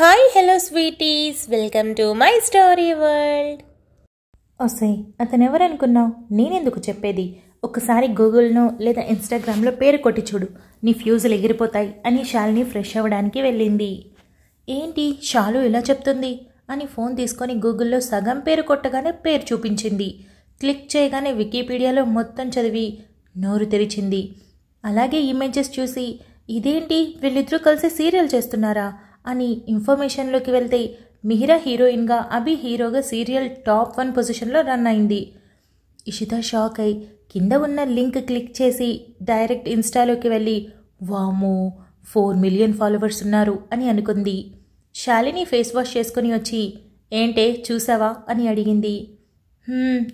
Hi hello sweeties, welcome to my story world. ఒసే, అతను ఎవరనుకున్నావు? నేనెందుకు చెప్పేది? ఒకసారి గూగుల్నో లేదా ఇన్స్టాగ్రామ్లో పేరు కొట్టి చూడు, నీ ఫ్యూజులు ఎగిరిపోతాయి అని శాలిని ఫ్రెష్ అవ్వడానికి వెళ్ళింది. ఏంటి శాలు ఇలా చెప్తుంది అని ఫోన్ తీసుకొని గూగుల్లో సగం పేరు కొట్టగానే పేరు చూపించింది. క్లిక్ చేయగానే వికీపీడియాలో మొత్తం చదివి నోరు తెరిచింది. అలాగే ఇమేజెస్ చూసి ఇదేంటి, వీళ్ళిద్దరూ కలిసి సీరియల్ చేస్తున్నారా అని ఇన్ఫర్మేషన్లోకి వెళ్తే మిహిరా హీరోయిన్గా, అభి హీరోగా సీరియల్ టాప్ 1 పొజిషన్లో రన్ అయింది. ఇషిత షాక్ అయి కింద ఉన్న లింక్ క్లిక్ చేసి డైరెక్ట్ ఇన్స్టాలోకి వెళ్ళి వామో 4 మిలియన్ ఫాలోవర్స్ ఉన్నారు అని అనుకుంది. శాలిని ఫేస్ వాష్ చేసుకుని వచ్చి ఏంటే చూసావా అని అడిగింది.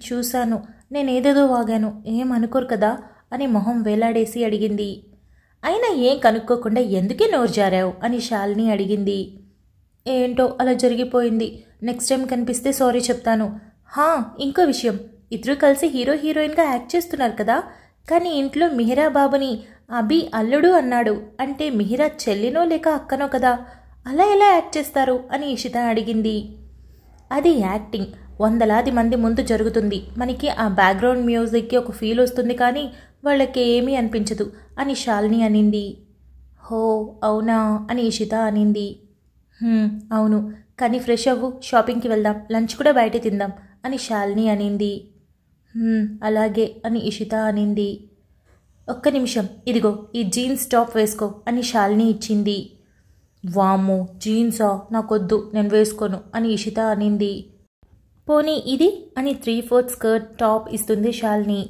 చూశాను, నేనేదేదో వాగాను, ఏం అనుకోరు కదా అని మొహం వేలాడేసి అడిగింది. అయినా ఏం కనుక్కోకుండా ఎందుకే నోరు జారావు అని శాలిని అడిగింది. ఏంటో అలా జరిగిపోయింది, నెక్స్ట్ టైం కనిపిస్తే సారీ చెప్తాను. ఇంకో విషయం, ఇద్దరు కలిసి హీరో హీరోయిన్గా యాక్ట్ చేస్తున్నారు కదా, కానీ ఇంట్లో మిహిరా బాబుని అభి అల్లుడు అన్నాడు అంటే మిహిరా చెల్లినో లేక అక్కనో కదా, అలా ఎలా యాక్ట్ చేస్తారు అని ఇషిత అడిగింది. అది యాక్టింగ్, వందలాది మంది ముందు జరుగుతుంది, మనకి ఆ బ్యాక్గ్రౌండ్ మ్యూజిక్కి ఒక ఫీల్ వస్తుంది, కానీ వాళ్ళకి ఏమీ అనిపించదు అని శాలిని అనింది. హో అవునా అని ఇషిత అనింది. అవును, కానీ ఫ్రెష్ అవ్వు, షాపింగ్కి వెళ్దాం, లంచ్ కూడా బయట తిందాం అని శాలిని అనింది. అలాగే అని ఇషిత అనింది. ఒక్క నిమిషం, ఇదిగో ఈ జీన్స్ టాప్ వేసుకో అని శాలిని ఇచ్చింది. వామ్మో జీన్సా, నాకొద్దు, నేను వేసుకోను అని ఇషిత అనింది. పోనీ ఇది అని 3/4 స్కర్ట్ టాప్ ఇస్తుంది శాలిని.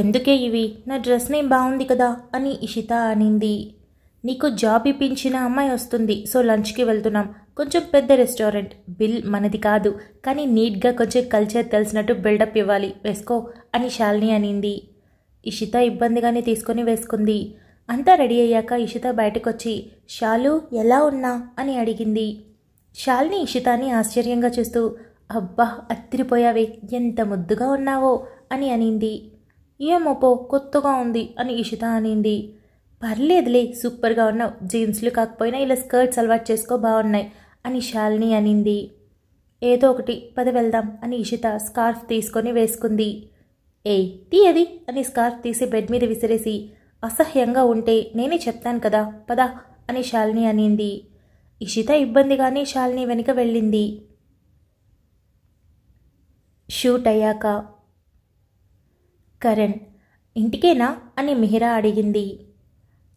ఎందుకే ఇవి, నా డ్రెస్ నేమ్ బాగుంది కదా అని ఇషిత అనింది. నీకు జాబ్ ఇప్పించిన అమ్మాయి వస్తుంది, సో లంచ్కి వెళ్తున్నాం, కొంచెం పెద్ద రెస్టారెంట్, బిల్ మనది కాదు, కానీ నీట్గా కొంచెం కల్చర్ తెలిసినట్టు బిల్డప్ ఇవ్వాలి, వేసుకో అని శాలిని అనింది. ఇషిత ఇబ్బందిగానే తీసుకొని వేసుకుంది. అంతా రెడీ అయ్యాక ఇషిత బయటకొచ్చి శాలు ఎలా ఉన్నా అని అడిగింది. శాలిని ఇషితాని ఆశ్చర్యంగా చూస్తూ అబ్బా అత్తిరిపోయావే, ఎంత ముద్దుగా ఉన్నావో అని అనింది. ఏమోపో కొత్తగా ఉంది అని ఇషిత అనింది. పర్లేదులే, సూపర్గా ఉన్నావు, జీన్స్లు కాకపోయినా ఇలా స్కర్ట్స్ అలవాటు చేసుకో, బాగున్నాయి అని శాలిని అనింది. ఏదో ఒకటి, పద వెళ్దాం అని ఇషిత స్కార్ఫ్ తీసుకొని వేసుకుంది. తీయది అని స్కార్ఫ్ తీసి బెడ్ మీద విసిరేసి అసహ్యంగా ఉంటే నేనే చెప్తాను కదా, పద అని శాలిని అనింది. ఇషిత ఇబ్బందిగానే శాలిని వెనుక వెళ్ళింది. షూట్ అయ్యాక కరణ్, ఇంటికేనా అని మిహిరా అడిగింది.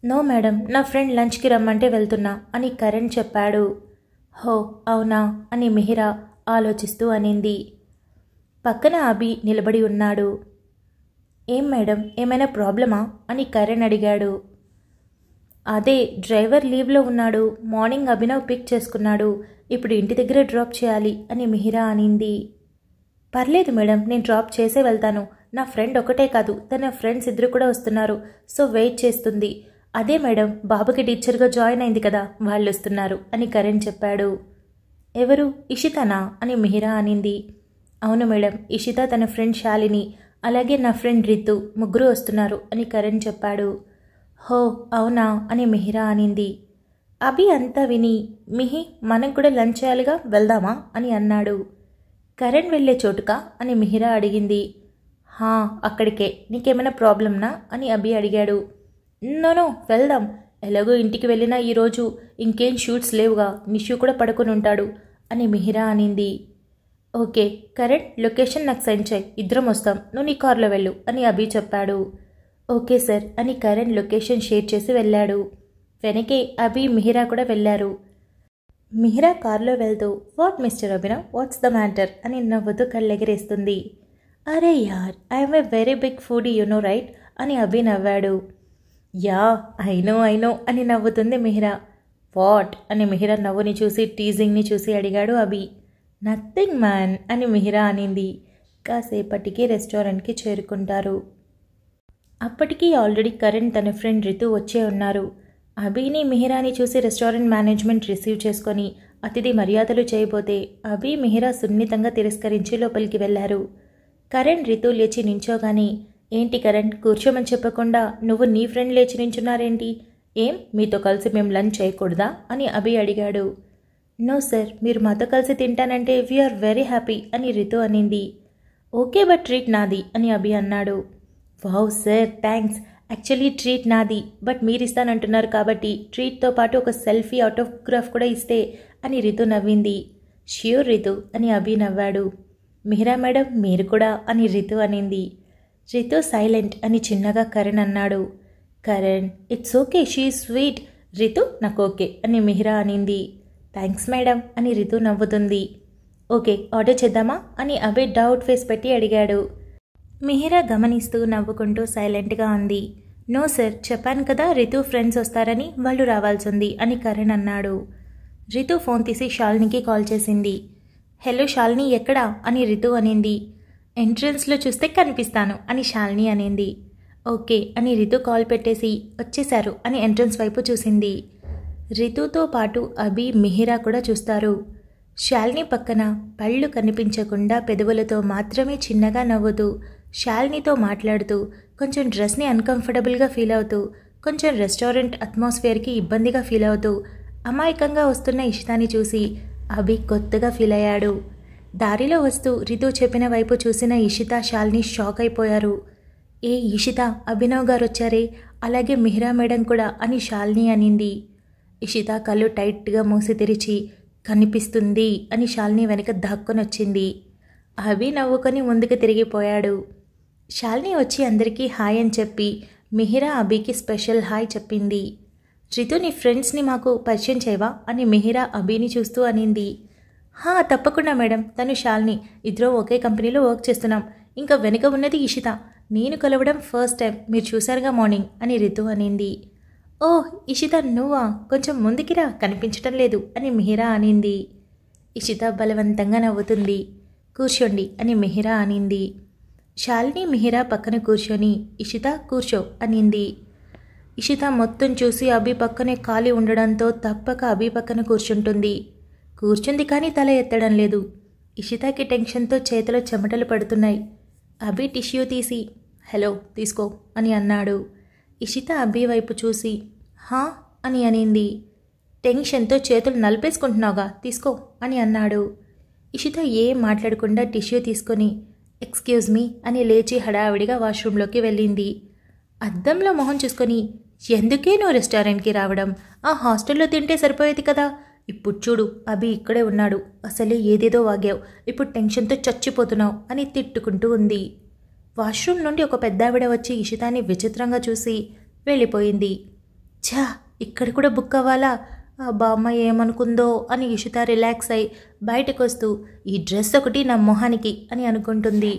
నో మేడం, నా ఫ్రెండ్ లంచ్కి రమ్మంటే వెళ్తున్నా అని కరణ్ చెప్పాడు. హో అవునా అని మిహిరా ఆలోచిస్తూ అనింది. పక్కన అభి నిలబడి ఉన్నాడు. ఏం మేడం, ఏమైనా ప్రాబ్లమా అని కరణ్ అడిగాడు. అదే, డ్రైవర్ లీవ్లో ఉన్నాడు, మార్నింగ్ అభినవ్ పిక్ చేసుకున్నాడు, ఇప్పుడు ఇంటి దగ్గర డ్రాప్ చేయాలి అని మిహిరా అనింది. పర్లేదు మేడం, నేను డ్రాప్ చేసే వెళ్తాను, నా ఫ్రెండ్ ఒకటే కాదు, తన ఫ్రెండ్స్ ఇద్దరు కూడా వస్తున్నారు, సో వెయిట్ చేస్తుంది. అదే మేడం, బాబుకి టీచర్గా జాయిన్ అయింది కదా, వాళ్ళు వస్తున్నారు అని కరణ్ చెప్పాడు. ఎవరు, ఇషితనా అని మిహిరా అనింది. అవును మేడం, ఇషిత, తన ఫ్రెండ్ శాలిని, అలాగే నా ఫ్రెండ్ రితు, ముగ్గురు వస్తున్నారు అని కరణ్ చెప్పాడు. హో అవునా అని మిహిరా అనింది. అభి అంతా విని మిహి, మనం కూడా లంచ్ చేయాలిగా, వెళ్దామా అని అన్నాడు. కరణ్ వెళ్ళే చోటుకా అని మిహిరా అడిగింది. అక్కడికే, నీకేమైనా ప్రాబ్లమ్నా అని అభి అడిగాడు. నో వెళ్దాం, ఎలాగో ఇంటికి వెళ్ళినా ఈరోజు ఇంకేం షూట్స్ లేవుగా, నిషు కూడా పడుకుని ఉంటాడు అని మిహిరా అనింది. ఓకే కరణ్, లొకేషన్ నాకు సెండ్ చేయి, ఇద్దరం వస్తాం, నువ్వు నీ కార్లో వెళ్ళు అని అభి చెప్పాడు. ఓకే సార్ అని కరణ్ లొకేషన్ షేర్ చేసి వెళ్ళాడు. వెనకే అభి మిహిరా కూడా వెళ్ళారు. మిహిరా కార్లో వెళ్తూ what mister Abhinav, what's the matter అని నవ్వుతూ కళ్ళెగిరేస్తుంది. అరే యార్, I'm a very big foodie, you know right అని అభి నవ్వాడు. యా ఐ నో అని నవ్వుతుంది మిహిరా. వాట్ అని మిహిరా నవ్వుని చూసి టీజింగ్ని చూసి అడిగాడు అభి. నథింగ్ మ్యాన్ అని మిహిరా అనింది. కాసేపటికి రెస్టారెంట్కి చేరుకుంటారు. అప్పటికి ఆల్రెడీ కరణ్ తన ఫ్రెండ్ రితు వచ్చే ఉన్నారు. అభిని మిహిరాని చూసి రెస్టారెంట్ మేనేజ్మెంట్ రిసీవ్ చేసుకొని అతిథి మర్యాదలు చేయబోతే అభి మిహిరా సున్నితంగా తిరస్కరించి లోపలికి వెళ్లారు. కరణ్ రితు లేచి నించోగాని, ఏంటి కరణ్, కూర్చోమని చెప్పకుండా నువ్వు నీ ఫ్రెండ్ లేచి నించున్నారేంటి, ఏం మీతో కలిసి మేము లంచ్ చేయకూడదా అని అభి అడిగాడు. నో సార్, మీరు మాతో కలిసి తింటానంటే వీఆర్ వెరీ హ్యాపీ అని రితు అనింది. ఓకే, బట్ ట్రీట్ నాది అని అభి అన్నాడు. Wow sir, thanks. Actually treat నాది, బట్ మీరు ఇస్తానంటున్నారు కాబట్టి ట్రీట్తో పాటు ఒక సెల్ఫీ ఆటోగ్రాఫ్ కూడా ఇస్తే అని రితు నవ్వింది. ష్యూర్ రితు అని అభి నవ్వాడు. మిహిరా మేడం మీరు కూడా అని రితు అనింది. రితు సైలెంట్ అని చిన్నగా కరణ్ అన్నాడు. Karan it's okay, she sweet. Ritu నాకు ఓకే అని మిహిరా అనింది. థ్యాంక్స్ మేడం అని రితు నవ్వుతుంది. ఓకే, ఆర్డర్ చేద్దామా అని అభి డౌట్ ఫేస్ పెట్టి అడిగాడు. మిహిరా గమనిస్తూ నవ్వుకుంటూ సైలెంట్గా అంది. నో సార్, చెప్పాను కదా రితు ఫ్రెండ్స్ వస్తారని, వాళ్ళు రావాల్సింది అని కరణ్ అన్నాడు. రితు ఫోన్ తీసి శాలినికి కాల్ చేసింది. హలో శాలిని, ఎక్కడా అని రితు అనింది. ఎంట్రన్స్లో చూస్తే కనిపిస్తాను అని శాలిని అనింది. ఓకే అని రితు కాల్ పెట్టేసి వచ్చేశారు అని ఎంట్రన్స్ వైపు చూసింది. రితుతో పాటు అభి మిహిరా కూడా చూస్తారు. శాలిని పక్కన పళ్ళు కనిపించకుండా పెదవులతో మాత్రమే చిన్నగా నవ్వుతూ శాలినితో మాట్లాడుతూ కొంచెం డ్రెస్ని అన్కంఫర్టబుల్గా ఫీల్ అవుతూ కొంచెం రెస్టారెంట్ అట్మాస్ఫియర్కి ఇబ్బందిగా ఫీల్ అవుతూ అమాయకంగా వస్తున్న ఇషితాని చూసి అభి కొత్తగా ఫీల్ అయ్యాడు. దారిలో వస్తూ రితు చెప్పిన వైపు చూసిన ఇషిత శాలిని షాక్ అయిపోయారు. ఏ ఇషిత, అభినవ్ గారు వచ్చారే, అలాగే మిహిరా మేడం కూడా అని శాలిని అనింది. ఇషిత కళ్ళు టైట్గా మూసి తెరిచి కనిపిస్తుంది అని శాలిని వెనక దాక్కొని వచ్చింది. అభి నవ్వుకొని ముందుకు తిరిగిపోయాడు. శాలిని వచ్చి అందరికీ హాయ్ అని చెప్పి మిహిరా అభికి స్పెషల్ హాయ్ చెప్పింది. రితు నీ ఫ్రెండ్స్ని మాకు పరిచయం చేయవా అని మిహిరా అభిని చూస్తూ అనింది. తప్పకుండా మేడం, తను శాలిని, ఇద్దరం ఒకే కంపెనీలో వర్క్ చేస్తున్నాం. ఇంకా వెనుక ఉన్నది ఇషిత. నేను కలవడం ఫస్ట్ టైం, మీరు చూశారుగా మార్నింగ్ అని రితు అనింది. ఓహ్ ఇషిత నువ్వా, కొంచెం ముందుకిరా, కనిపించటం లేదు అని మిహిరా అనింది. ఇషిత బలవంతంగా నవ్వుతుంది. కూర్చోండి అని మిహిరా అనింది. శాలిని మిహిరా పక్కన కూర్చొని ఇషిత కూర్చో అనింది. ఇషిత మొత్తం చూసి అభి పక్కనే ఖాళీ ఉండడంతో తప్పక అభి పక్కన కూర్చుంటుంది. కూర్చుంది కానీ తల ఎత్తడం లేదు. ఇషితకి టెన్షన్తో చేతిలో చెమటలు పడుతున్నాయి. అభి టిష్యూ తీసి హలో తీసుకో అని అన్నాడు. ఇషిత అభి వైపు చూసి హా అని అనింది. టెన్షన్తో చేతులు నలిపేసుకుంటున్నావుగా, తీసుకో అని అన్నాడు. ఇషిత ఏం మాట్లాడకుండా టిష్యూ తీసుకొని ఎక్స్క్యూజ్ మీ అని లేచి హడావిడిగా వాష్రూమ్లోకి వెళ్ళింది. అద్దంలో మొహం చూసుకొని ఎందుకే నువ్వు రెస్టారెంట్కి రావడం, ఆ హాస్టల్లో తింటే సరిపోయేది కదా, ఇప్పుడు చూడు అభి ఇక్కడే ఉన్నాడు, అసలే ఏదేదో వాగావు, ఇప్పుడు టెన్షన్తో చచ్చిపోతున్నావు అని తిట్టుకుంటూ ఉంది. వాష్రూమ్ నుండి ఒక పెద్దావిడ వచ్చి ఇషితాని విచిత్రంగా చూసి వెళ్ళిపోయింది. ఛా, ఇక్కడ కూడా బుక్ అవ్వాలా, ఆ బామ్మ ఏమనుకుందో అని ఇషిత రిలాక్స్ అయి బయటకు వస్తూ ఈ డ్రెస్ ఒకటి నా మొహానికి అని అనుకుంటుంది.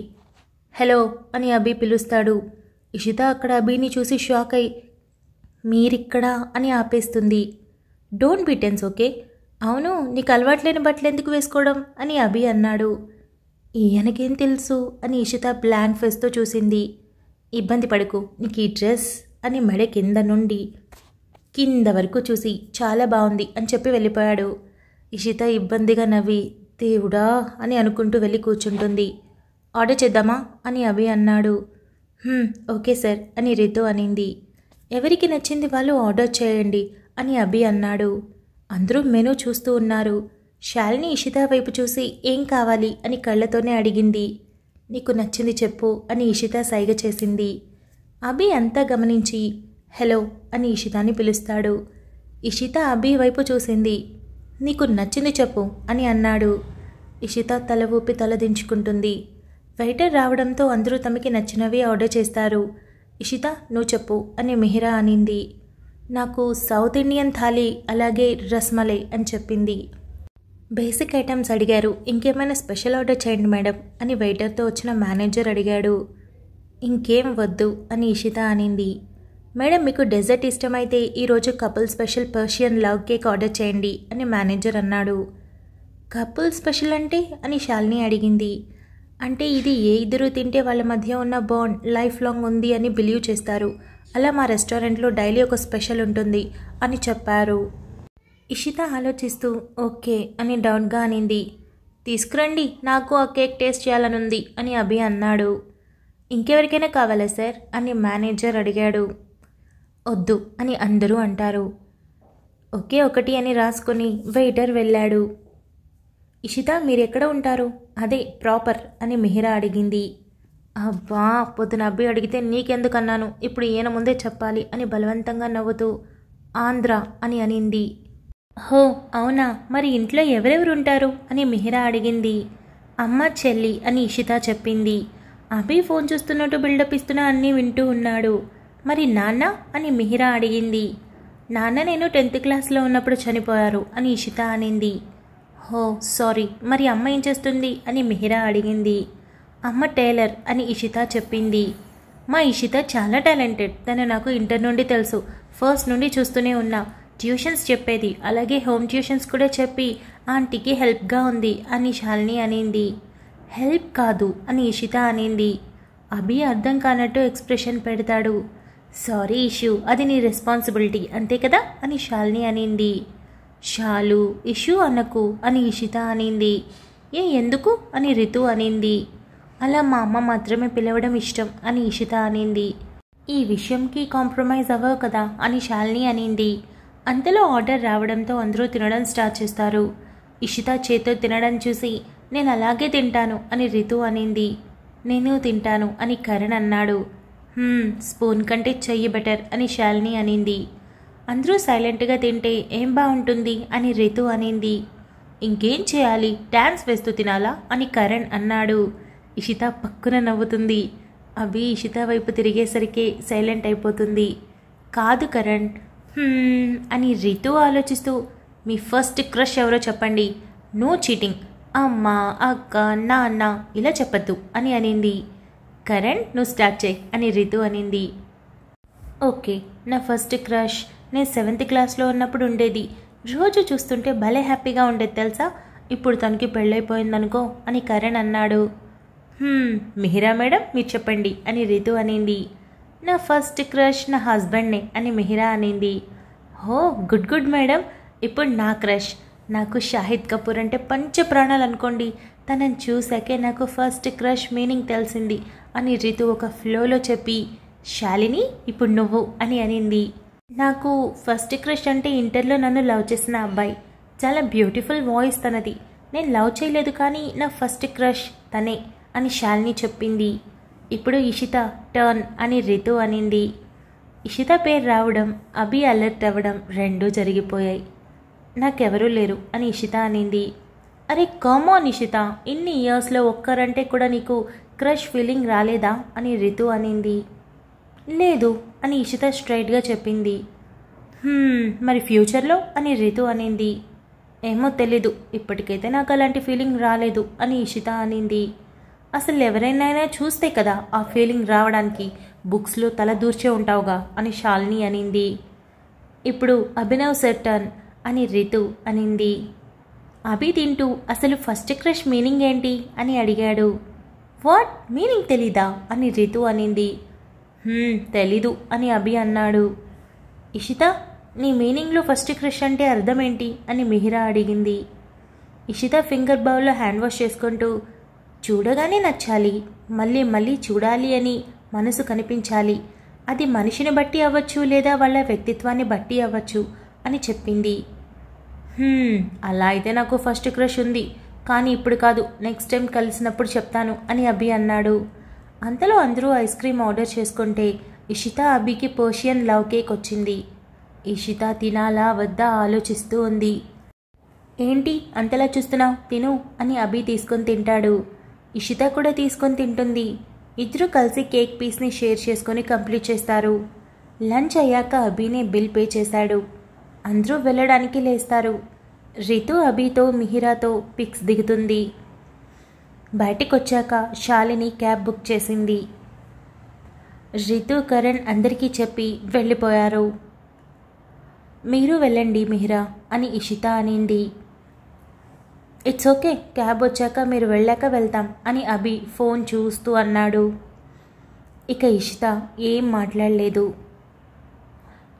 హలో అని అభి పిలుస్తాడు. ఇషిత అక్కడ అభిని చూసి షాక్ అయి మీరిక్కడా అని ఆపేస్తుంది. Don't be tense okay. అవును, నీకు అలవాట్లేని బట్టలు ఎందుకు వేసుకోవడం అని అభి అన్నాడు. ఈయనకేం తెలుసు అని ఇషిత బ్లాంక్ ఫేస్తో చూసింది. ఇబ్బంది పడకు, నీకు ఈ డ్రెస్ అని మెడ కింద నుండి కింద వరకు చూసి చాలా బాగుంది అని చెప్పి వెళ్ళిపోయాడు. ఇషిత ఇబ్బందిగా నవ్వి దేవుడా అని అనుకుంటూ వెళ్ళి కూర్చుంటుంది. ఆర్డర్ చేద్దామా అని అభి అన్నాడు. ఓకే సార్ అని రితు అనింది. ఎవరికి నచ్చింది వాళ్ళు ఆర్డర్ చేయండి అని అభి అన్నాడు. అందరూ మెనూ చూస్తూ ఉన్నారు. శాలిని ఇషిత వైపు చూసి ఏం కావాలి అని కళ్ళతోనే అడిగింది. నీకు నచ్చింది చెప్పు అని ఇషిత సైగ చేసింది. అభి అంతా గమనించి హలో అని ఇషితాని పిలుస్తాడు. ఇషిత అభి వైపు చూసింది. నీకు నచ్చింది చెప్పు అని అన్నాడు. ఇషిత తల ఊపి తల దించుకుంటుంది. వెయిటర్ రావడంతో అందరూ తమకి నచ్చినవి ఆర్డర్ చేస్తారు. ఇషిత నువ్వు చెప్పు అని మిహిరా అనింది. నాకు సౌత్ ఇండియన్ థాలీ అలాగే రస్మలై అని చెప్పింది. బేసిక్ ఐటమ్స్ అడిగారు, ఇంకేమైనా స్పెషల్ ఆర్డర్ చేయండి మేడం అని వెయిటర్తో వచ్చిన మేనేజర్ అడిగాడు. ఇంకేం వద్దు అని ఇషిత అనింది. మేడం మీకు డెజర్ట్ ఇష్టమైతే ఈరోజు couple special Persian love cake order చేయండి అని మేనేజర్ అన్నాడు. కపుల్ స్పెషల్ అంటే అని శాలిని అడిగింది. అంటే ఇది ఏ ఇద్దరు తింటే వాళ్ళ మధ్య ఉన్న బాండ్ లైఫ్ లాంగ్ ఉంది అని బిలీవ్ చేస్తారు. అలా మా రెస్టారెంట్లో డైలీ ఒక స్పెషల్ ఉంటుంది అని చెప్పారు. ఇషిత ఆలోచిస్తూ ఓకే అని డౌట్గా అనింది. తీసుకురండి, నాకు ఆ కేక్ టేస్ట్ చేయాలనుంది అని అభి అన్నాడు. ఇంకెవరికైనా కావాలా సార్ అని మేనేజర్ అడిగాడు. వద్దు అని అందరూ అంటారు. ఒకే ఒకటి అని రాసుకొని వెయిటర్ వెళ్ళాడు. ఇషిత మీరెక్కడ ఉంటారు? అదే ప్రాపర్ అని మిహిరా అడిగింది. అబ్బా పొద్దున అబ్బి అడిగితే నీకెందుకన్నాను, ఇప్పుడు ఈయన ముందే చెప్పాలి అని బలవంతంగా నవ్వుతూ ఆంధ్ర అని అనింది. హో అవునా, మరి ఇంట్లో ఎవరెవరు ఉంటారు అని మిహిరా అడిగింది. అమ్మ చెల్లి అని ఇషిత చెప్పింది. అభి ఫోన్ చూస్తున్నట్టు బిల్డప్ ఇస్తున్నా అన్నీ వింటూ ఉన్నాడు. మరి నాన్న అని మిహిరా అడిగింది. నాన్న నేను 10th క్లాస్లో ఉన్నప్పుడు చనిపోయారు అని ఇషిత అనింది. హో సారీ, మరి అమ్మ ఏం చేస్తుంది అని మిహిరా అడిగింది. అమ్మ టైలర్ అని ఇషిత చెప్పింది. మా ఇషిత చాలా టాలెంటెడ్, తను నాకు ఇంటర్ నుండి తెలుసు, ఫస్ట్ నుండి చూస్తూనే ఉన్నా. ట్యూషన్స్ చెప్పేది, అలాగే హోమ్ ట్యూషన్స్ కూడా చెప్పి ఆంటీకి హెల్ప్గా ఉంది అని శాలిని అనింది. హెల్ప్ కాదు అని ఇషిత అనింది. అభి అర్థం కానట్టు ఎక్స్ప్రెషన్ పెడతాడు. సారీ ఇష్యూ, అది నీ రెస్పాన్సిబిలిటీ అంతే కదా అని శాలిని అనింది. షాలు ఇష్యూ అనకు అని ఇషిత అనింది. ఎందుకు అని రితు అనింది. అలా మా అమ్మ మాత్రమే పిలవడం ఇష్టం అని ఇషిత అనింది. ఈ విషయంకి కాంప్రమైజ్ అవ్వవు కదా అని శాలిని అనింది. అంతలో ఆర్డర్ రావడంతో అందరూ తినడం స్టార్ట్ చేస్తారు. ఇషిత చేతో తినడం చూసి నేను అలాగే తింటాను అని రితు అనింది. నేను తింటాను అని కరణ్ అన్నాడు. స్పూన్ కంటే చెయ్యి బెటర్ అని శాలిని అనింది. అందరూ సైలెంట్గా తింటే ఏం బాగుంటుంది అని రితు అనింది. ఇంకేం చేయాలి, డ్యాన్స్ వేస్తూ తినాలా అని కరణ్ అన్నాడు. ఇషిత పక్కున నవ్వుతుంది. అభి ఇషిత వైపు తిరిగేసరికి సైలెంట్ అయిపోతుంది. కాదు కరణ్ అని రితు ఆలోచిస్తూ మీ ఫస్ట్ క్రష్ ఎవరో చెప్పండి, నో చీటింగ్, అమ్మ అక్క నాన్న ఇలా చెప్పద్దు అని అనింది. కరణ్ నువ్వు స్టార్ట్ చేయి అని రితు అనింది. ఓకే, నా ఫస్ట్ క్రష్ నేను 7th క్లాస్లో ఉన్నప్పుడు ఉండేది. రోజు చూస్తుంటే భలే హ్యాపీగా ఉండేది తెలుసా. ఇప్పుడు తనకి పెళ్ళైపోయిందనుకో అని కరణ్ అన్నాడు. మిహిరా మేడం మీరు చెప్పండి అని రితు అనింది. నా ఫస్ట్ క్రష్ నా హస్బెండ్నే అని మిహిరా అనింది. హో గుడ్ గుడ్ మేడం. ఇప్పుడు నా క్రష్, నాకు షాహిద్ కపూర్ అంటే పంచ ప్రాణాలు అనుకోండి. తనని చూసాకే నాకు ఫస్ట్ క్రష్ మీనింగ్ తెలిసింది అని రితు ఒక ఫ్లోలో చెప్పి శాలిని ఇప్పుడు నువ్వు అని అనింది. నాకు ఫస్ట్ క్రష్ అంటే ఇంటర్లో నన్ను లవ్ చేసిన అబ్బాయి, చాలా బ్యూటిఫుల్ వాయిస్ తనది. నేను లవ్ చేయలేదు కానీ నా ఫస్ట్ క్రష్ తనే అని శాలిని చెప్పింది. ఇప్పుడు ఇషిత టర్న్ అని రితు అనింది. ఇషిత పేరు రావడం, అభి అలర్ట్ అవ్వడం రెండూ జరిగిపోయాయి. నాకెవరూ లేరు అని ఇషిత అనింది. అరే కామన్ ఇషిత, ఇన్ని ఇయర్స్లో ఒక్కరంటే కూడా నీకు క్రష్ ఫీలింగ్ రాలేదా అని రితు అనింది. లేదు అని ఇషిత స్ట్రైట్గా చెప్పింది. మరి ఫ్యూచర్లో అని రితు అనింది. ఏమో తెలీదు, ఇప్పటికైతే నాకు అలాంటి ఫీలింగ్ రాలేదు అని ఇషిత అనింది. అసలు ఎవరైనా చూస్తే కదా ఆ ఫీలింగ్ రావడానికి, బుక్స్లో తల దూర్చే ఉంటావుగా అని శాలిని అనింది. ఇప్పుడు అభినవ్ సర్ టర్న్ అని రితు అనింది. అభి తింటూ అసలు ఫస్ట్ క్రష్ మీనింగ్ ఏంటి అని అడిగాడు. వాట్ మీనింగ్ తెలీదా అని రితు అనింది. తెలీదు అని అభి అన్నాడు. ఇషిత నీ మీనింగ్లో ఫస్ట్ క్రష్ అంటే అర్థం ఏంటి అని మిహిరా అడిగింది. ఇషిత ఫింగర్ బౌల్లో హ్యాండ్ వాష్ చేసుకుంటూ చూడగానే నచ్చాలి, మళ్ళీ మళ్ళీ చూడాలి అని మనసు కనిపించాలి, అది మనిషిని బట్టి అవ్వచ్చు లేదా వాళ్ళ వ్యక్తిత్వాన్ని బట్టి అవ్వచ్చు అని చెప్పింది. అలా అయితే నాకు ఫస్ట్ క్రష్ ఉంది, కానీ ఇప్పుడు కాదు, నెక్స్ట్ టైం కలిసినప్పుడు చెప్తాను అని అభి అన్నాడు. అంతలో అందరూ ఐస్ క్రీమ్ ఆర్డర్ చేసుకుంటే ఇషిత అభికి పర్షియన్ లవ్ కేక్ వచ్చింది. ఇషిత తినాలా వద్దా ఆలోచిస్తూ ఉంది. ఏంటి అంతలా చూస్తున్నావు, తిను అని అభి తీసుకొని తింటాడు. ఇషిత కూడా తీసుకొని తింటుంది. ఇద్దరు కలిసి కేక్ పీస్ని షేర్ చేసుకొని కంప్లీట్ చేస్తారు. లంచ్ అయ్యాక అభినే బిల్ పే చేశాడు. అందరూ వెళ్ళడానికి లేస్తారు. రితు అభితో మిహిరాతో పిక్స్ దిగుతుంది. బయటికి వచ్చాక శాలిని క్యాబ్ బుక్ చేసింది. రితు కరణ్ అందరికీ చెప్పి వెళ్ళిపోయారు. మీరు వెళ్ళండి మిహిరా అని ఇషిత అనింది. ఇట్స్ ఓకే, క్యాబ్ వచ్చాక మీరు వెళ్ళాక వెళ్తాం అని అభి ఫోన్ చూస్తూ అన్నాడు. ఇక ఇషిత ఏం మాట్లాడలేదు.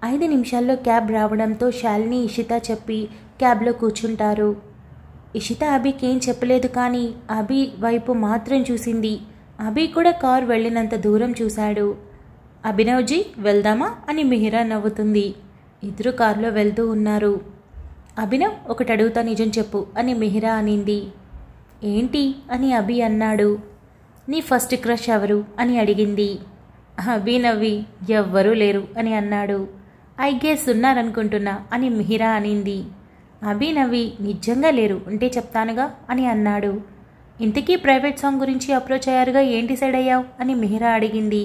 5 నిమిషాల్లో క్యాబ్ రావడంతో శాలిని ఇషిత చెప్పి క్యాబ్లో కూర్చుంటారు. ఇషిత అభికి ఏం చెప్పలేదు కానీ అభి వైపు మాత్రం చూసింది. అభి కూడా కారు వెళ్ళినంత దూరం చూశాడు. అభినవ్జీ వెళ్దామా అని మిహిరా నవ్వుతుంది. ఇద్దరు కారులో వెళ్తూ ఉన్నారు. అభినవ్, ఒకటి అడుగుతా, నిజం చెప్పు అని మిహిరా అనింది. ఏంటి అని అభి అన్నాడు. నీ ఫస్ట్ క్రష్ ఎవరు అని అడిగింది. అభి నవ్వి ఎవ్వరూ లేరు అని అన్నాడు. ఐ గెస్ ఉన్నారనుకుంటున్నా అని మిహిరా అనింది. అభి నవ్వి నిజంగా లేరు, ఉంటే చెప్తానుగా అని అన్నాడు. ఇంతకీ ప్రైవేట్ సాంగ్ గురించి అప్రోచ్ అయ్యారుగా, ఏంటి డిసైడ్ అయ్యావు అని మిహిరా అడిగింది.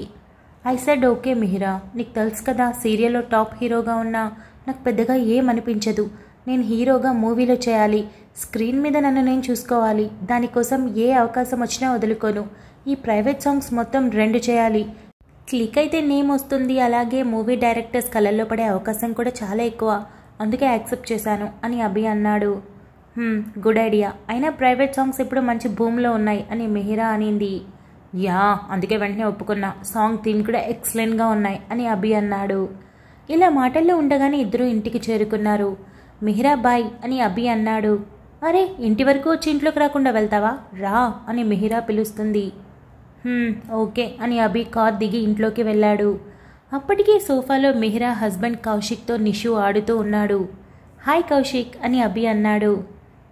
ఐ సెడ్ ఓకే మిహిరా, నీకు తెలుసు కదా సీరియల్లో టాప్ హీరోగా ఉన్నా నాకు పెద్దగా ఏమనిపించదు. నేను హీరోగా మూవీలో చేయాలి, స్క్రీన్ మీద నన్ను నేను చూసుకోవాలి. దానికోసం ఏ అవకాశం వచ్చినా వదులుకోను. ఈ ప్రైవేట్ సాంగ్స్ మొత్తం 2 చేయాలి. క్లిక్ అయితే నేమ్ వస్తుంది, అలాగే మూవీ డైరెక్టర్స్ కళ్ళల్లో పడే అవకాశం కూడా చాలా ఎక్కువ. అందుకే యాక్సెప్ట్ చేశాను అని అభి అన్నాడు. గుడ్ ఐడియా, అయినా ప్రైవేట్ సాంగ్స్ ఇప్పుడు మంచి భూమిలో ఉన్నాయి అని మిహిరా అనింది. యా, అందుకే వెంటనే ఒప్పుకున్నా. సాంగ్ థీమ్ కూడా ఎక్సలెంట్గా ఉన్నాయి అని అభి అన్నాడు. ఇలా మాటల్లో ఉండగానే ఇద్దరు ఇంటికి చేరుకున్నారు. మిహిరా బాయ్ అని అభి అన్నాడు. అరే, ఇంటి వరకు వచ్చి ఇంట్లోకి రాకుండా వెళ్తావా, రా అని మిహిరా పిలుస్తుంది. ఓకే అని అభి కార్ దిగి ఇంట్లోకి వెళ్ళాడు. అప్పటికే సోఫాలో మిహిరా హస్బెండ్ కౌశిక్తో నిషు ఆడుతూ ఉన్నాడు. హాయ్ కౌశిక్ అని అభి అన్నాడు.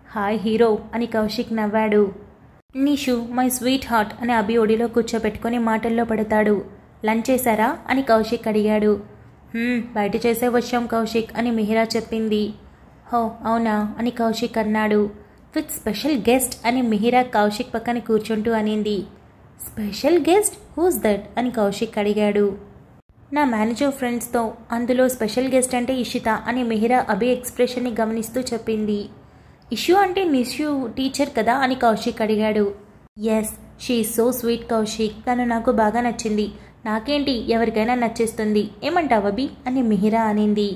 హాయ్ హీరో అని కౌశిక్ నవ్వాడు. నిషు మై స్వీట్ హార్ట్ అని అభి ఒడిలో కూర్చోబెట్టుకుని మాటల్లో పడతాడు. లంచ్ చేశారా అని కౌశిక్ అడిగాడు. బయట చేసే వచ్చాం కౌశిక్ అని మిహిరా చెప్పింది. హో అవునా అని కౌశిక్ అన్నాడు. విత్ స్పెషల్ గెస్ట్ అని మిహిరా కౌశిక్ పక్కన కూర్చుంటూ అనింది. స్పెషల్ గెస్ట్, హూస్ దట్ అని కౌశిక్ అడిగాడు. నా మేనేజర్ ఫ్రెండ్స్తో, అందులో స్పెషల్ గెస్ట్ అంటే ఇషిత అని మిహిరా అభి ఎక్స్ప్రెషన్ని గమనిస్తూ చెప్పింది. ఇష్యూ అంటే నిషు టీచర్ కదా అని కౌశిక్ అడిగాడు. Yes, she is so sweet Kaushik, తను నాకు బాగా నచ్చింది. నాకేంటి, ఎవరికైనా నచ్చేస్తుంది, ఏమంటావు అభి అని మిహిరా అనింది.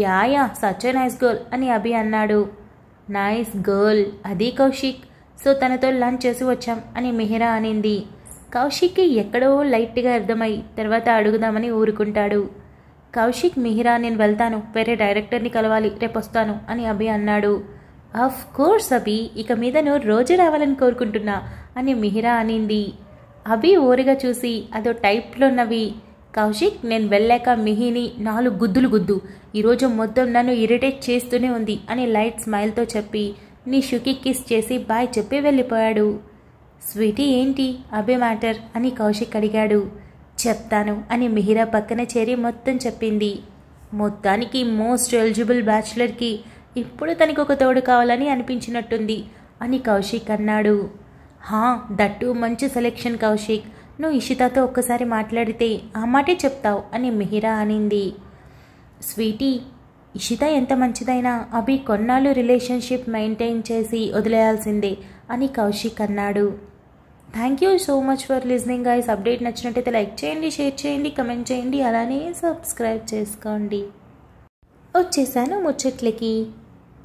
Yeah such a nice girl అని అభి అన్నాడు. నైస్ గర్ల్, అది కౌశిక్, సో తనతో లంచ్ చేసి వచ్చాం అని మిహిరా అనింది. కౌశిక్కి ఎక్కడో లైట్గా అర్థమై తర్వాత అడుగుదామని ఊరుకుంటాడు. కౌశిక్, మిహిరా నేను వెళ్తాను, వేరే డైరెక్టర్ని కలవాలి, రేపు వస్తాను అని అభి అన్నాడు. ఆఫ్ కోర్స్ అభి, ఇక మీద నువ్వు రోజు రావాలని కోరుకుంటున్నా అని మిహిరా అనింది. అభి ఓరిగా చూసి అదో టైప్లో నవ్వి, కౌశిక్ నేను వెళ్ళాక మిహిని 4 గుద్దులు గుద్దు, ఈరోజు మొత్తం నన్ను ఇరిటేట్ చేస్తూనే ఉంది అని లైట్ స్మైల్తో చెప్పి నిషుకి కిస్ చేసి బాయ్ చెప్పి వెళ్ళిపోయాడు. స్వీటీ ఏంటి అభి మ్యాటర్ అని కౌశిక్ అడిగాడు. చెప్తాను అని మిహిరా పక్కన చేరి మొత్తం చెప్పింది. మొత్తానికి మోస్ట్ ఎలిజిబుల్ బ్యాచులర్కి ఇప్పుడు తనకు ఒక తోడు కావాలని అనిపించినట్టుంది అని కౌశిక్ అన్నాడు. దట్టు మంచి సెలెక్షన్ కౌశిక్, నువ్వు ఇషితాతో ఒక్కసారి మాట్లాడితే ఆ మాటే చెప్తావు అని మిహిరా అనింది. స్వీటీ, ఇషిత ఎంత మంచిదైనా అభి కొన్నాళ్ళు రిలేషన్షిప్ మెయింటైన్ చేసి వదిలేయాల్సిందే అని కౌశిక్ అన్నాడు. Thank you so much for listening guys. Update నచ్చినట్టయితే లైక్ చేయండి, షేర్ చేయండి, కమెంట్ చేయండి, అలానే సబ్స్క్రైబ్ చేసుకోండి. వచ్చేసాను ముచ్చట్లకి.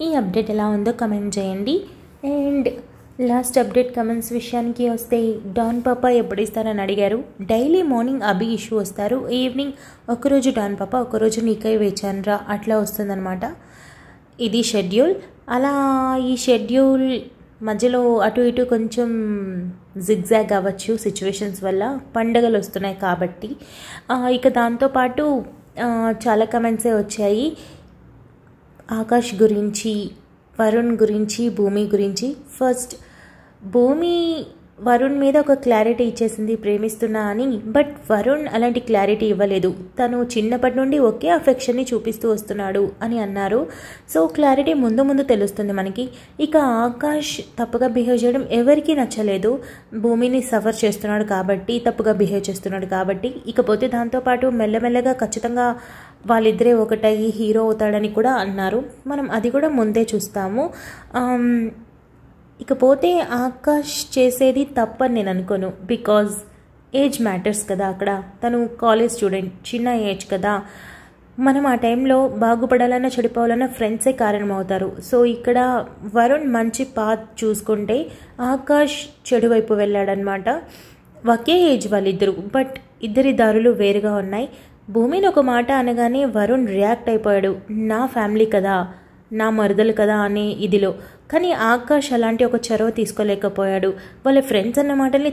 ఈ అప్డేట్ ఎలా ఉందో కమెంట్ చేయండి. అండ్ లాస్ట్ అప్డేట్ కమెంట్స్ విషయానికి వస్తే, డాన్ పాపా ఎప్పుడు ఇస్తారని అడిగారు. డైలీ మార్నింగ్ అభి ఇష్యూ వస్తారు, ఈవినింగ్ ఒకరోజు డాన్ పాపా, ఒకరోజు నీకై వేచాన్రా, అట్లా వస్తుందన్నమాట. ఇది షెడ్యూల్. అలా ఈ షెడ్యూల్ మధ్యలో అటు ఇటు కొంచెం జిగ్జాగ్ అవ్వచ్చు సిచ్యువేషన్స్ వల్ల, పండగలు వస్తున్నాయి కాబట్టి. ఇక దాంతోపాటు చాలా కమెంట్సే వచ్చాయి ఆకాష్ గురించి, వరుణ్ గురించి, భూమి గురించి. ఫస్ట్ భూమి వరుణ్ మీద ఒక క్లారిటీ ఇచ్చేసింది ప్రేమిస్తున్నా అని. బట్ వరుణ్ అలాంటి క్లారిటీ ఇవ్వలేదు. తను చిన్నప్పటి నుండి ఒకే అఫెక్షన్ని చూపిస్తూ వస్తున్నాడు అని అన్నారు. సో క్లారిటీ ముందు ముందు తెలుస్తుంది మనకి. ఇక ఆకాష్ తప్పుగా బిహేవ్ చేయడం ఎవరికీ నచ్చలేదు. భూమిని సఫర్ చేస్తున్నాడు కాబట్టి, తప్పుగా బిహేవ్ చేస్తున్నాడు కాబట్టి. ఇకపోతే దాంతోపాటు మెల్లమెల్లగా ఖచ్చితంగా వాళ్ళిద్దరే ఒకటయ్యి హీరో అవుతాడని కూడా అన్నారు. మనం అది కూడా ముందే చూస్తాము. ఇకపోతే ఆకాష్ చేసేది తప్పని నేను అనుకోను. బికాజ్ ఏజ్ మ్యాటర్స్ కదా. అక్కడ తను కాలేజ్ స్టూడెంట్, చిన్న ఏజ్ కదా. మనం ఆ టైంలో బాగుపడాలన్నా చెడిపోవాలన్నా ఫ్రెండ్సే కారణం అవుతారు. సో ఇక్కడ వరుణ్ మంచి పాత్ చూసుకుంటే ఆకాష్ చెడు వైపు వెళ్ళాడనమాట. ఒకే ఏజ్ వాళ్ళిద్దరు, బట్ ఇద్దరి దారులు వేరుగా ఉన్నాయి. భూమిని ఒక మాట అనగానే వరుణ్ రియాక్ట్ అయిపోయాడు, నా ఫ్యామిలీ కదా, నా మరదలు కదా అనే ఇదిలో. కానీ ఆకాష్ అలాంటి ఒక చొరవ తీసుకోలేకపోయాడు. వాళ్ళ ఫ్రెండ్స్ అన్న మాటల్ని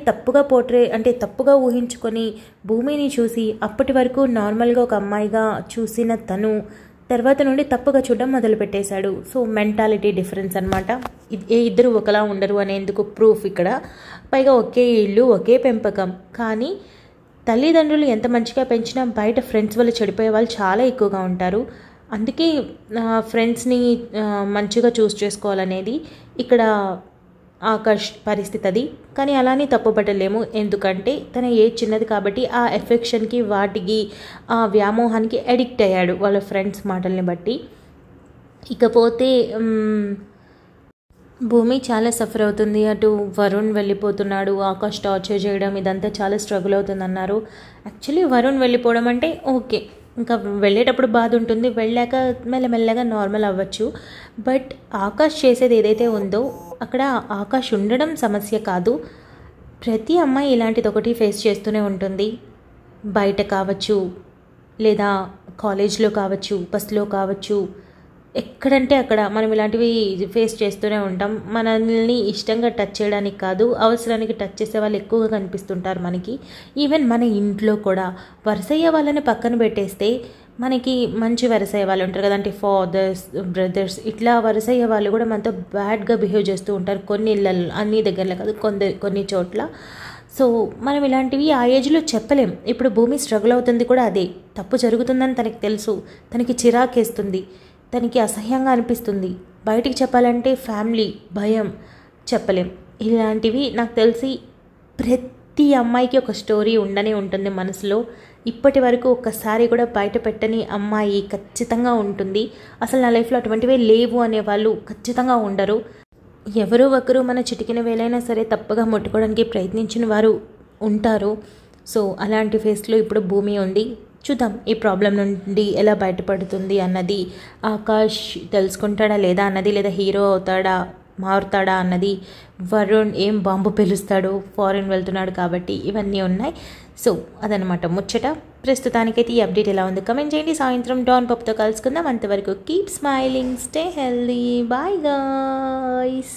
తప్పుగా ఊహించుకొని భూమిని చూసి అప్పటి వరకు నార్మల్గా ఒక అమ్మాయిగా చూసిన తను తర్వాత నుండి తప్పుగా చూడడం మొదలుపెట్టేశాడు. సో మెంటాలిటీ డిఫరెన్స్ అనమాట. ఇద్దరు ఒకలా ఉండరు అనేందుకు ప్రూఫ్ ఇక్కడ. పైగా ఒకే ఇల్లు, ఒకే పెంపకం, కానీ తల్లిదండ్రులు ఎంత మంచిగా పెంచినా బయట ఫ్రెండ్స్ వల్ల చెడిపోయే వాళ్ళు చాలా ఎక్కువగా ఉంటారు. అందుకే ఫ్రెండ్స్ని మంచిగా చూస్ చేసుకోవాలనేది ఇక్కడ ఆకాష్ పరిస్థితి అది. కానీ అలానే తప్పుపట్టలేము, ఎందుకంటే తన ఏజ్ చిన్నది కాబట్టి ఆ ఎఫెక్షన్కి, వాటికి, ఆ వ్యామోహానికి అడిక్ట్ అయ్యాడు వాళ్ళ ఫ్రెండ్స్ మాటల్ని బట్టి. ఇకపోతే భూమి చాలా సఫర్ అవుతుంది. అటు వరుణ్ వెళ్ళిపోతున్నాడు, ఆకాష్ టార్చర్ చేయడం, ఇదంతా చాలా స్ట్రగుల్ అవుతుందన్నారు. యాక్చువల్లీ వరుణ్ వెళ్ళిపోవడం అంటే ఓకే, ఇంకా వెళ్ళేటప్పుడు బాధ ఉంటుంది, వెళ్ళాక మెల్లమెల్లగా నార్మల్ అవ్వచ్చు. బట్ ఆకాష్ చేసేది ఏదైతే ఉందో అక్కడ ఆకాష్ ఉండడం సమస్య కాదు. ప్రతి అమ్మాయి ఇలాంటిది ఒకటి ఫేస్ చేస్తూనే ఉంటుంది. బయట కావచ్చు, లేదా కాలేజ్లో కావచ్చు, బస్లో కావచ్చు, ఎక్కడంటే అక్కడ మనం ఇలాంటివి ఫేస్ చేస్తూనే ఉంటాం. మనల్ని ఇష్టంగా టచ్ చేయడానికి కాదు, అవసరానికి టచ్ చేసే వాళ్ళు ఎక్కువగా కనిపిస్తుంటారు మనకి. ఈవెన్ మన ఇంట్లో కూడా వరుసయ్యే వాళ్ళని పక్కన పెట్టేస్తే మనకి మంచి వరుసయ్యే వాళ్ళు ఉంటారు కదా, అంటే ఫాదర్స్, బ్రదర్స్, ఇట్లా వరుసయ్యే వాళ్ళు కూడా మనతో బ్యాడ్గా బిహేవ్ చేస్తూ ఉంటారు కొన్ని ఇళ్ళల్లో, అన్ని దగ్గరలో కాదు, కొన్ని చోట్ల. సో మనం ఇలాంటివి ఆ ఏజ్లో చెప్పలేం. ఇప్పుడు భూమి స్ట్రగుల్ అవుతుంది కూడా అదే. తప్పు జరుగుతుందని తనకి తెలుసు, తనకి చిరాకేస్తుంది, తనకి అసహ్యంగా అనిపిస్తుంది. బయటికి చెప్పాలంటే ఫ్యామిలీ, భయం, చెప్పలేం. ఇలాంటివి నాకు తెలిసి ప్రతి అమ్మాయికి ఒక స్టోరీ ఉండనే ఉంటుంది మనసులో. ఇప్పటి వరకు ఒక్కసారి కూడా బయట పెట్టని అమ్మాయి ఖచ్చితంగా ఉంటుంది. అసలు నా లైఫ్లో అటువంటివే లేవు అనేవాళ్ళు ఖచ్చితంగా ఉండరు. ఎవరో ఒకరు మన చిటికిన వేలైనా సరే తప్పుగా ముట్టుకోవడానికి ప్రయత్నించిన వారు ఉంటారు. సో అలాంటి ఫేస్లో ఇప్పుడు భూమి ఉంది. చూద్దాం ఈ ప్రాబ్లం నుండి ఎలా బయటపడుతుంది అన్నది. ఆకాష్ తెలుసుకుంటాడా లేదా అన్నది, లేదా హీరో అవుతాడా, మారుతాడా అన్నది. వరుణ్ ఏం బాంబు పిలుస్తాడు, ఫారెన్ వెళ్తున్నాడు కాబట్టి, ఇవన్నీ ఉన్నాయి. సో అదనమాట ముచ్చట. ప్రస్తుతానికైతే ఈ అప్డేట్ ఎలా ఉంది కమెంట్ చేయండి. సాయంత్రం డాన్ పప్తో కలుసుకుందాం. అంతవరకు keep smiling, stay healthy, bye guys.